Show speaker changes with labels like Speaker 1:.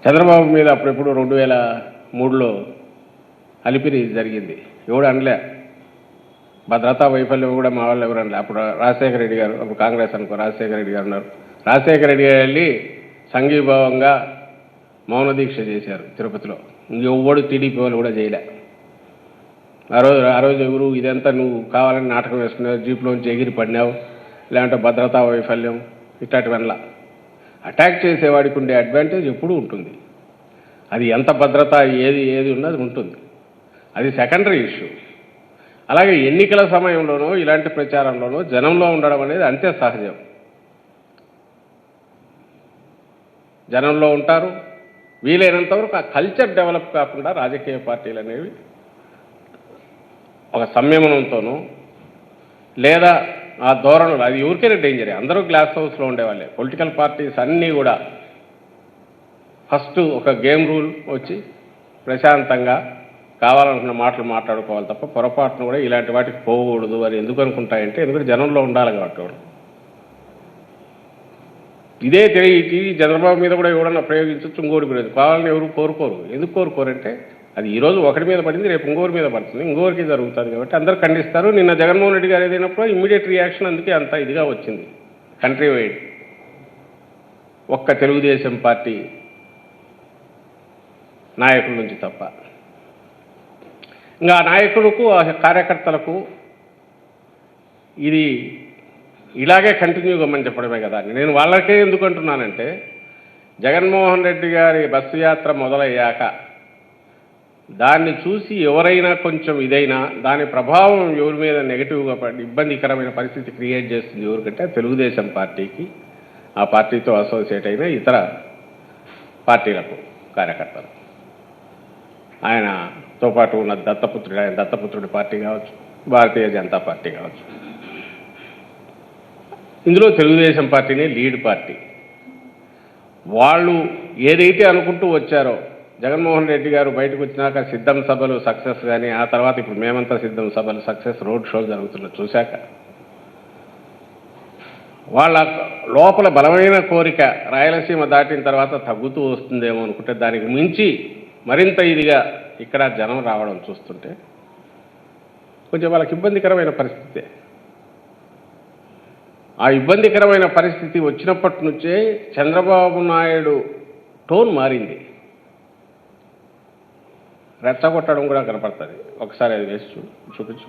Speaker 1: చంద్రబాబు మీద అప్పుడెప్పుడు 2003లో అలిపిరి జరిగింది. ఎవడు అనలే. భద్రతా వైఫల్యం కూడా మా వాళ్ళు ఎవరు అనలే. అప్పుడు రాజశేఖర రెడ్డి గారు, అప్పుడు కాంగ్రెస్ అనుకో, రాజశేఖర రెడ్డి గారు ఉన్నారు. రాజశేఖర రెడ్డి గారు వెళ్ళి సంఘీభావంగా మౌన దీక్ష చేశారు తిరుపతిలో. ఇంకెవ్వడు టీడీపీ వాళ్ళు కూడా చేయలే. ఆ రోజు ఎవరు ఇదంతా నువ్వు కావాలని నాటకం వేసుకున్నావు, జీప్లోంచి ఎగిరి పడినావు, లేదంటే భద్రతా వైఫల్యం ఇట్లాంటి వల్ల అటాక్ చేసేవాడికి ఉండే అడ్వాంటేజ్ ఎప్పుడూ ఉంటుంది. అది ఎంత భద్రత ఏది ఉన్నది ఉంటుంది. అది సెకండరీ ఇష్యూ. అలాగే ఎన్నికల సమయంలోనూ ఇలాంటి ప్రచారంలోనూ జనంలో ఉండడం అనేది అంతే సహజం. జనంలో ఉంటారు. వీలైనంత వరకు ఆ కల్చర్ డెవలప్ కాకుండా రాజకీయ పార్టీలు అనేవి ఒక సంయమనంతోనూ లేదా ఆ ధోరణులు, అది ఎవరికైనా డేంజరే. అందరూ గ్లాస్ హౌస్లో ఉండేవాళ్ళే. పొలిటికల్ పార్టీస్ అన్నీ కూడా ఫస్ట్ ఒక గేమ్ రూల్ వచ్చి ప్రశాంతంగా కావాలనుకున్న మాటలు మాట్లాడుకోవాలి తప్ప పొరపాటును కూడా ఇలాంటి వాటికి పోకూడదు అని ఎందుకు అనుకుంటాయంటే, ఎందుకంటే జనంలో ఉండాలి కాబట్టి వాడు. ఇదే తెలియ చంద్రబాబు మీద కూడా ఎవడన్నా ప్రయోగించవచ్చు, ఇంకోటి మీద కావాలని ఎవరు కోరుకోరు. ఎందుకు కోరుకోరంటే అది ఈరోజు ఒకటి మీద పడింది, రేపు ఇంకోరి మీద పడుతుంది, ఇంకోరికి జరుగుతుంది కాబట్టి అందరూ ఖండిస్తారు. నిన్న జగన్మోహన్ రెడ్డి గారు ఏదైనప్పుడు ఇమ్మీడియట్ రియాక్షన్ అందుకే అంత ఇదిగా వచ్చింది కంట్రీ వైడ్. ఒక్క తెలుగుదేశం పార్టీ నాయకుల నుంచి తప్ప. ఇంకా నాయకులకు ఆ కార్యకర్తలకు ఇది ఇలాగే కంటిన్యూ కమ్మని చెప్పడమే కదా. నేను వాళ్ళకే ఎందుకు అంటున్నానంటే, జగన్మోహన్ రెడ్డి గారి బస్సు యాత్ర మొదలయ్యాక దాన్ని చూసి ఎవరైనా కొంచెం ఇదైనా దాని ప్రభావం ఎవరి మీద నెగిటివ్గా పడి ఇబ్బందికరమైన పరిస్థితి క్రియేట్ చేస్తుంది ఎవరికంటే తెలుగుదేశం పార్టీకి, ఆ పార్టీతో అసోసియేట్ అయిన ఇతర పార్టీలకు కార్యకర్తలు. ఆయనతో పాటు ఉన్న ఆయన దత్తపుత్రుడి పార్టీ కావచ్చు, భారతీయ జనతా పార్టీ కావచ్చు. ఇందులో తెలుగుదేశం పార్టీనే లీడ్ పార్టీ. వాళ్ళు ఏదైతే అనుకుంటూ వచ్చారో, జగన్మోహన్ రెడ్డి గారు బయటకు వచ్చినాక సిద్ధం సభలు సక్సెస్ కానీ, ఆ తర్వాత ఇప్పుడు మేమంతా సిద్ధం సభలు సక్సెస్, రోడ్ షోలు జరుగుతున్నా చూశాక వాళ్ళ లోపల బలమైన కోరిక రాయలసీమ దాటిన తర్వాత తగ్గుతూ వస్తుందేమో అనుకుంటే, దానికి మించి మరింత ఇదిగా ఇక్కడ జనం రావడం చూస్తుంటే కొంచెం వాళ్ళకి ఇబ్బందికరమైన పరిస్థితే. ఆ ఇబ్బందికరమైన పరిస్థితి వచ్చినప్పటి నుంచే చంద్రబాబు నాయుడు టోన్ మారింది. రెచ్చగొట్టడం కూడా కనపడుతుంది. ఒకసారి అది వేసి చూపించు.